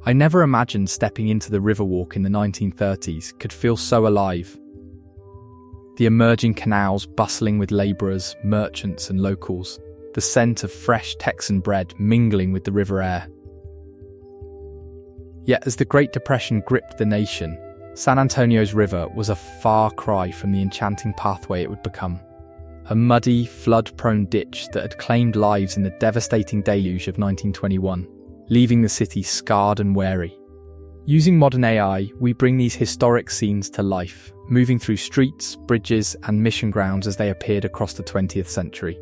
I never imagined stepping into the Riverwalk in the 1930s could feel so alive. The emerging canals bustling with labourers, merchants and locals, the scent of fresh Texan bread mingling with the river air. Yet as the Great Depression gripped the nation, San Antonio's river was a far cry from the enchanting pathway it would become. A muddy, flood-prone ditch that had claimed lives in the devastating deluge of 1921, leaving the city scarred and wary. Using modern AI, we bring these historic scenes to life, moving through streets, bridges, and mission grounds as they appeared across the 20th century.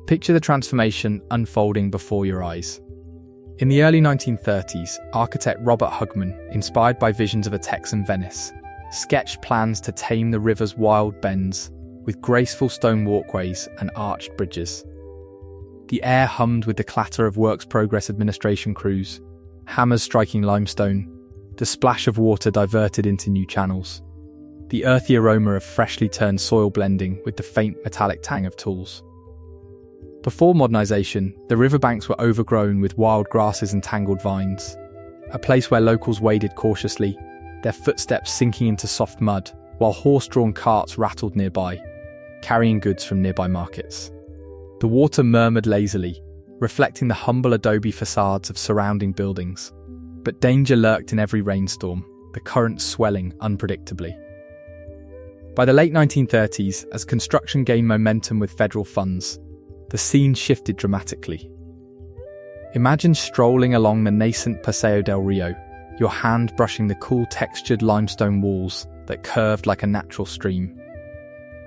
Picture the transformation unfolding before your eyes. In the early 1930s, architect Robert Hugman, inspired by visions of a Texan Venice, sketched plans to tame the river's wild bends with graceful stone walkways and arched bridges. The air hummed with the clatter of Works Progress Administration crews, hammers striking limestone, the splash of water diverted into new channels, the earthy aroma of freshly turned soil blending with the faint metallic tang of tools. Before modernisation, the riverbanks were overgrown with wild grasses and tangled vines, a place where locals waded cautiously, their footsteps sinking into soft mud, while horse-drawn carts rattled nearby, carrying goods from nearby markets. The water murmured lazily, reflecting the humble adobe facades of surrounding buildings. But danger lurked in every rainstorm, the current swelling unpredictably. By the late 1930s, as construction gained momentum with federal funds, the scene shifted dramatically. Imagine strolling along the nascent Paseo del Rio, your hand brushing the cool textured limestone walls that curved like a natural stream.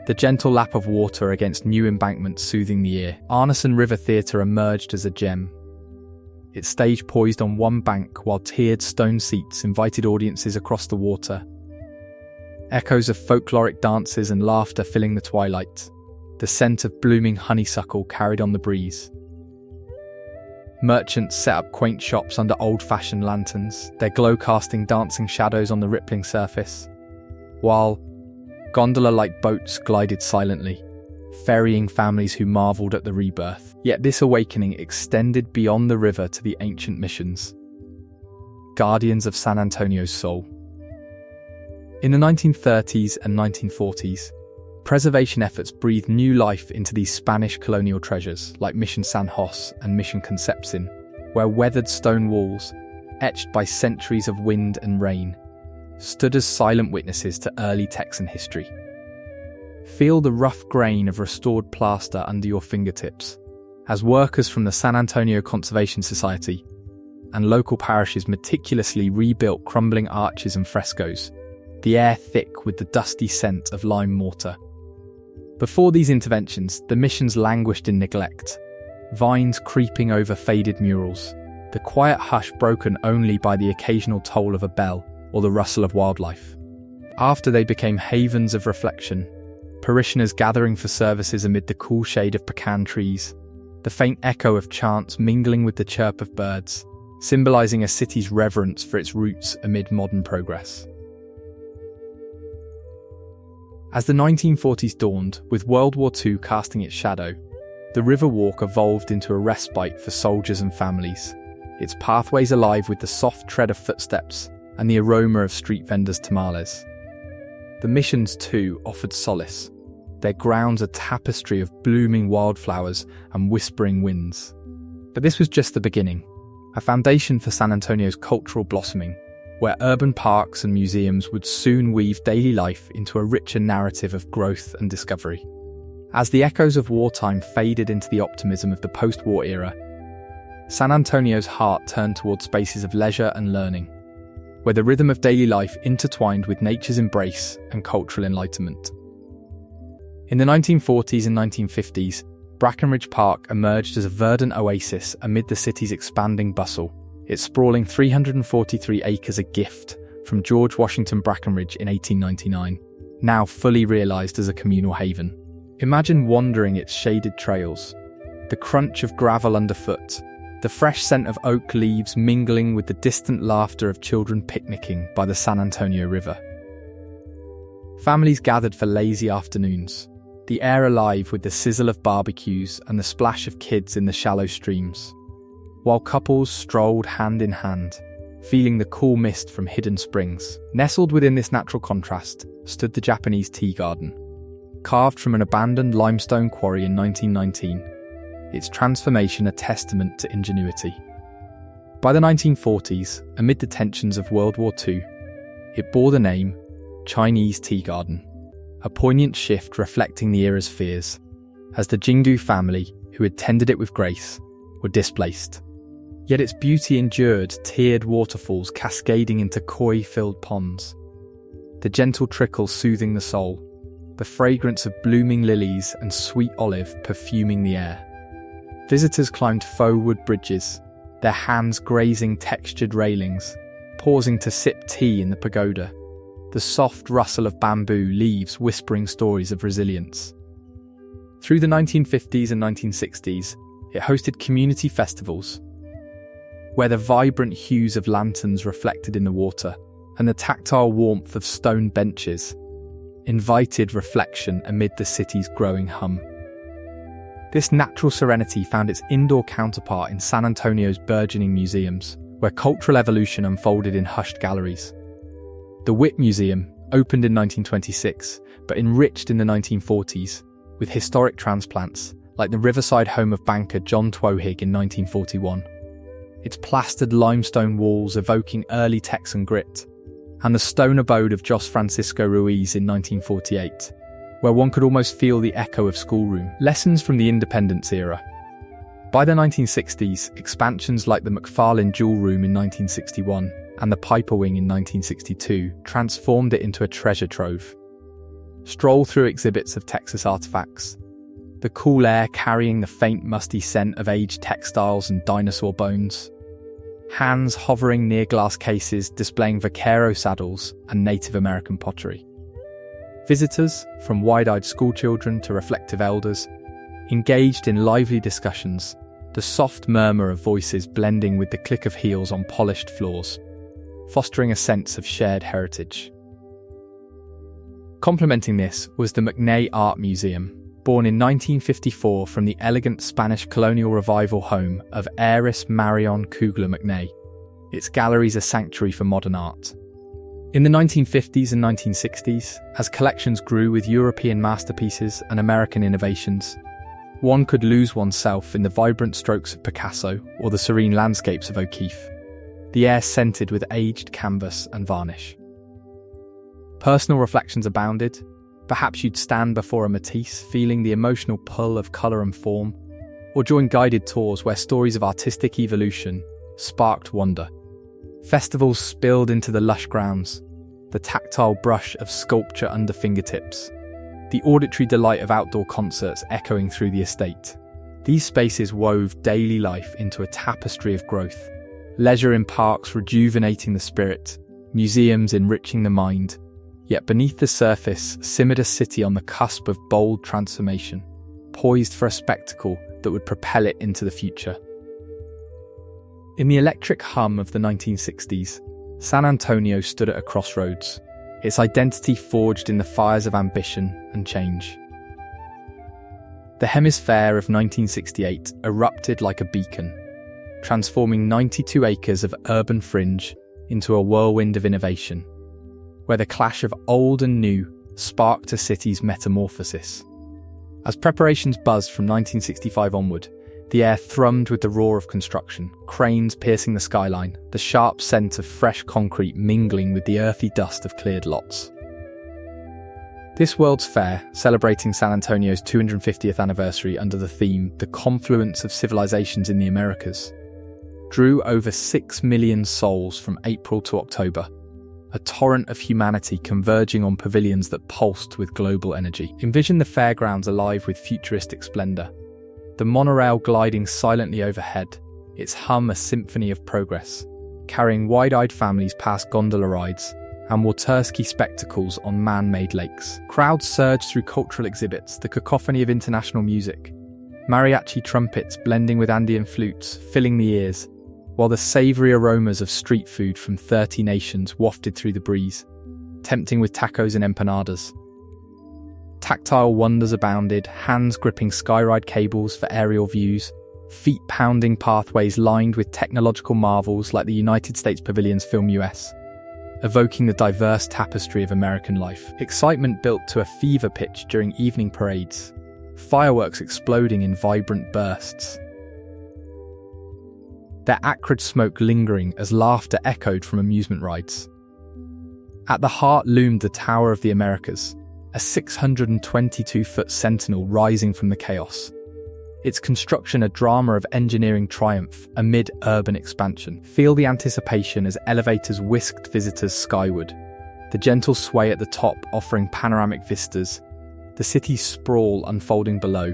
The gentle lap of water against new embankments soothing the ear. Arneson River Theatre emerged as a gem. Its stage poised on one bank while tiered stone seats invited audiences across the water. Echoes of folkloric dances and laughter filling the twilight. The scent of blooming honeysuckle carried on the breeze. Merchants set up quaint shops under old-fashioned lanterns, their glow casting dancing shadows on the rippling surface, while gondola-like boats glided silently, ferrying families who marvelled at the rebirth. Yet this awakening extended beyond the river to the ancient missions, guardians of San Antonio's soul. In the 1930s and 1940s, preservation efforts breathed new life into these Spanish colonial treasures like Mission San Jose and Mission Concepcion, where weathered stone walls, etched by centuries of wind and rain, stood as silent witnesses to early Texan history. Feel the rough grain of restored plaster under your fingertips, as workers from the San Antonio Conservation Society and local parishes meticulously rebuilt crumbling arches and frescoes, the air thick with the dusty scent of lime mortar. Before these interventions, the missions languished in neglect, vines creeping over faded murals, the quiet hush broken only by the occasional toll of a bell or the rustle of wildlife. After they became havens of reflection, parishioners gathering for services amid the cool shade of pecan trees, the faint echo of chants mingling with the chirp of birds, symbolizing a city's reverence for its roots amid modern progress. As the 1940s dawned, with World War II casting its shadow, the Riverwalk evolved into a respite for soldiers and families, its pathways alive with the soft tread of footsteps and the aroma of street vendors' tamales. The missions, too, offered solace, their grounds a tapestry of blooming wildflowers and whispering winds. But this was just the beginning, a foundation for San Antonio's cultural blossoming, where urban parks and museums would soon weave daily life into a richer narrative of growth and discovery. As the echoes of wartime faded into the optimism of the post-war era, San Antonio's heart turned toward spaces of leisure and learning, where the rhythm of daily life intertwined with nature's embrace and cultural enlightenment. In the 1940s and 1950s, Brackenridge Park emerged as a verdant oasis amid the city's expanding bustle, its sprawling 343 acres a gift from George Washington Brackenridge in 1899, now fully realised as a communal haven. Imagine wandering its shaded trails, the crunch of gravel underfoot, the fresh scent of oak leaves mingling with the distant laughter of children picnicking by the San Antonio River. Families gathered for lazy afternoons, the air alive with the sizzle of barbecues and the splash of kids in the shallow streams. while couples strolled hand in hand, feeling the cool mist from hidden springs. Nestled within this natural contrast stood the Japanese tea garden, carved from an abandoned limestone quarry in 1919, its transformation a testament to ingenuity. By the 1940s, amid the tensions of World War II, it bore the name Chinese Tea Garden, a poignant shift reflecting the era's fears, as the Jingdu family, who had tended it with grace, were displaced. Yet its beauty endured, tiered waterfalls cascading into koi-filled ponds, the gentle trickle soothing the soul, the fragrance of blooming lilies and sweet olive perfuming the air. Visitors climbed faux wood bridges, their hands grazing textured railings, pausing to sip tea in the pagoda, the soft rustle of bamboo leaves whispering stories of resilience. Through the 1950s and 1960s, it hosted community festivals, where the vibrant hues of lanterns reflected in the water and the tactile warmth of stone benches invited reflection amid the city's growing hum. This natural serenity found its indoor counterpart in San Antonio's burgeoning museums, where cultural evolution unfolded in hushed galleries. The Whit Museum opened in 1926, but enriched in the 1940s, with historic transplants, like the riverside home of banker John Twohig in 1941. Its plastered limestone walls evoking early Texan grit, and the stone abode of Jos Francisco Ruiz in 1948, where one could almost feel the echo of schoolroom. Lessons from the independence era. By the 1960s, expansions like the McFarlane Jewel Room in 1961 and the Piper Wing in 1962 transformed it into a treasure trove. Stroll through exhibits of Texas artifacts, the cool air carrying the faint musty scent of aged textiles and dinosaur bones, hands hovering near glass cases displaying vaquero saddles and Native American pottery. Visitors, from wide-eyed schoolchildren to reflective elders, engaged in lively discussions, the soft murmur of voices blending with the click of heels on polished floors, fostering a sense of shared heritage. Complementing this was the McNay Art Museum, born in 1954 from the elegant Spanish colonial revival home of heiress Marion Kugler McNay. Its galleries a sanctuary for modern art. In the 1950s and 1960s, as collections grew with European masterpieces and American innovations, one could lose oneself in the vibrant strokes of Picasso or the serene landscapes of O'Keeffe, the air scented with aged canvas and varnish. Personal reflections abounded. Perhaps you'd stand before a Matisse feeling the emotional pull of colour and form, or join guided tours where stories of artistic evolution sparked wonder. Festivals spilled into the lush grounds, the tactile brush of sculpture under fingertips, the auditory delight of outdoor concerts echoing through the estate. These spaces wove daily life into a tapestry of growth, leisure in parks rejuvenating the spirit, museums enriching the mind. Yet beneath the surface simmered a city on the cusp of bold transformation, poised for a spectacle that would propel it into the future. In the electric hum of the 1960s, San Antonio stood at a crossroads, its identity forged in the fires of ambition and change. The hemisphere of 1968 erupted like a beacon, transforming 92 acres of urban fringe into a whirlwind of innovation, where the clash of old and new sparked a city's metamorphosis. As preparations buzzed from 1965 onward, the air thrummed with the roar of construction, cranes piercing the skyline, the sharp scent of fresh concrete mingling with the earthy dust of cleared lots. This World's Fair, celebrating San Antonio's 250th anniversary under the theme "The Confluence of Civilizations in the Americas," drew over 6 million souls from April to October, a torrent of humanity converging on pavilions that pulsed with global energy. Envision the fairgrounds alive with futuristic splendor, the monorail gliding silently overhead, its hum a symphony of progress, carrying wide-eyed families past gondola rides and Waterski spectacles on man-made lakes. Crowds surged through cultural exhibits, the cacophony of international music, mariachi trumpets blending with Andean flutes, filling the ears, while the savoury aromas of street food from 30 nations wafted through the breeze, tempting with tacos and empanadas. Tactile wonders abounded, hands gripping skyride cables for aerial views, feet-pounding pathways lined with technological marvels like the United States Pavilion's Film US, evoking the diverse tapestry of American life. Excitement built to a fever pitch during evening parades, fireworks exploding in vibrant bursts, their acrid smoke lingering as laughter echoed from amusement rides. At the heart loomed the Tower of the Americas, a 622-foot sentinel rising from the chaos, its construction a drama of engineering triumph amid urban expansion. Feel the anticipation as elevators whisked visitors skyward, the gentle sway at the top offering panoramic vistas, the city's sprawl unfolding below,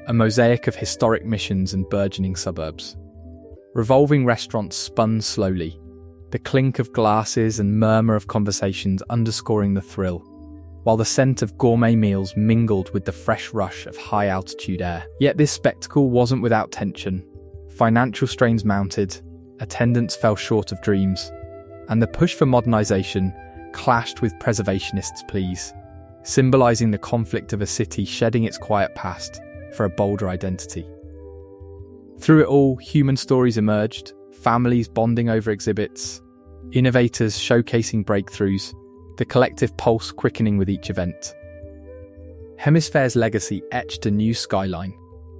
a mosaic of historic missions and burgeoning suburbs. Revolving restaurants spun slowly, the clink of glasses and murmur of conversations underscoring the thrill, while the scent of gourmet meals mingled with the fresh rush of high-altitude air. Yet this spectacle wasn't without tension. Financial strains mounted, attendance fell short of dreams, and the push for modernization clashed with preservationists' pleas, symbolizing the conflict of a city shedding its quiet past for a bolder identity. Through it all, human stories emerged, families bonding over exhibits, innovators showcasing breakthroughs, the collective pulse quickening with each event. Hemisphere's legacy etched a new skyline,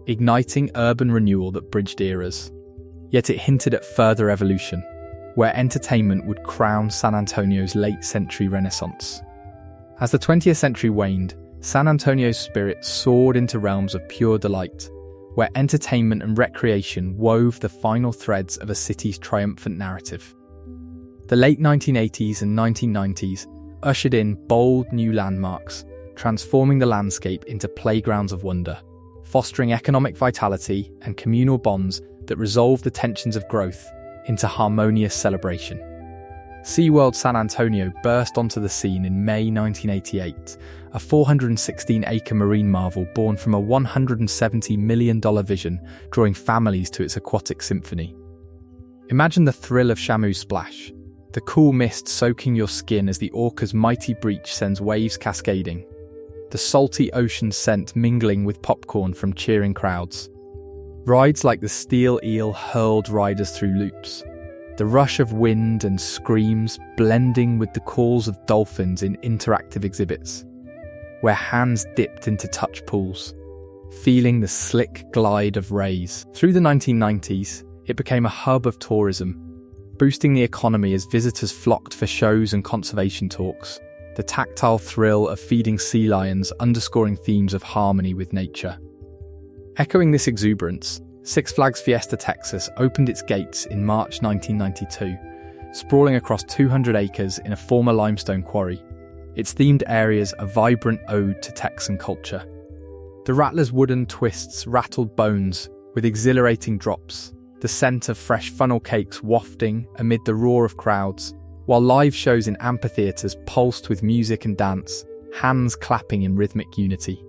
igniting urban renewal that bridged eras. Yet it hinted at further evolution, where entertainment would crown San Antonio's late-century renaissance. As the 20th century waned, San Antonio's spirit soared into realms of pure delight, where entertainment and recreation wove the final threads of a city's triumphant narrative. The late 1980s and 1990s ushered in bold new landmarks, transforming the landscape into playgrounds of wonder, fostering economic vitality and communal bonds that resolved the tensions of growth into harmonious celebration. SeaWorld San Antonio burst onto the scene in May 1988, a 416-acre marine marvel born from a $170 million vision, drawing families to its aquatic symphony. Imagine the thrill of Shamu Splash, the cool mist soaking your skin as the orca's mighty breach sends waves cascading, the salty ocean scent mingling with popcorn from cheering crowds. Rides like the Steel Eel hurled riders through loops, the rush of wind and screams blending with the calls of dolphins in interactive exhibits, where hands dipped into touch pools, feeling the slick glide of rays. Through the 1990s, it became a hub of tourism, boosting the economy as visitors flocked for shows and conservation talks, the tactile thrill of feeding sea lions underscoring themes of harmony with nature. Echoing this exuberance, Six Flags Fiesta Texas opened its gates in March 1992, sprawling across 200 acres in a former limestone quarry, its themed areas a vibrant ode to Texan culture. The Rattler's wooden twists rattled bones with exhilarating drops, the scent of fresh funnel cakes wafting amid the roar of crowds, while live shows in amphitheaters pulsed with music and dance, hands clapping in rhythmic unity.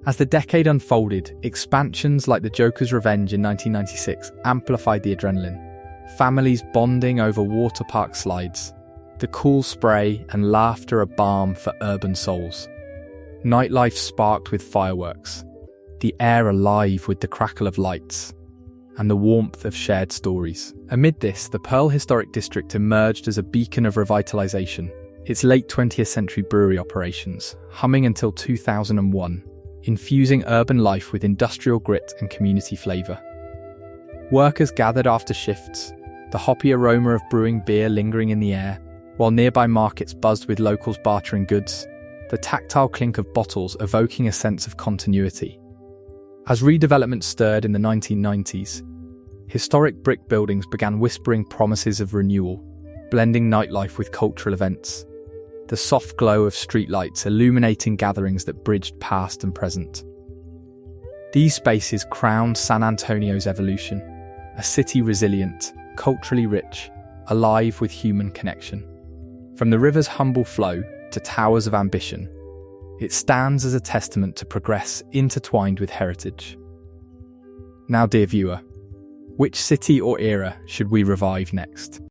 As the decade unfolded, expansions like the Joker's Revenge in 1996 amplified the adrenaline, families bonding over water park slides, the cool spray and laughter a balm for urban souls. Nightlife sparked with fireworks, the air alive with the crackle of lights, and the warmth of shared stories. Amid this, the Pearl Historic District emerged as a beacon of revitalization, its late 20th century brewery operations, humming until 2001, infusing urban life with industrial grit and community flavor. Workers gathered after shifts, the hoppy aroma of brewing beer lingering in the air, while nearby markets buzzed with locals bartering goods, the tactile clink of bottles evoking a sense of continuity. As redevelopment stirred in the 1990s, historic brick buildings began whispering promises of renewal, blending nightlife with cultural events, the soft glow of streetlights illuminating gatherings that bridged past and present. These spaces crowned San Antonio's evolution, a city resilient, culturally rich, alive with human connection. From the river's humble flow to towers of ambition, it stands as a testament to progress intertwined with heritage. Now, dear viewer, which city or era should we revive next?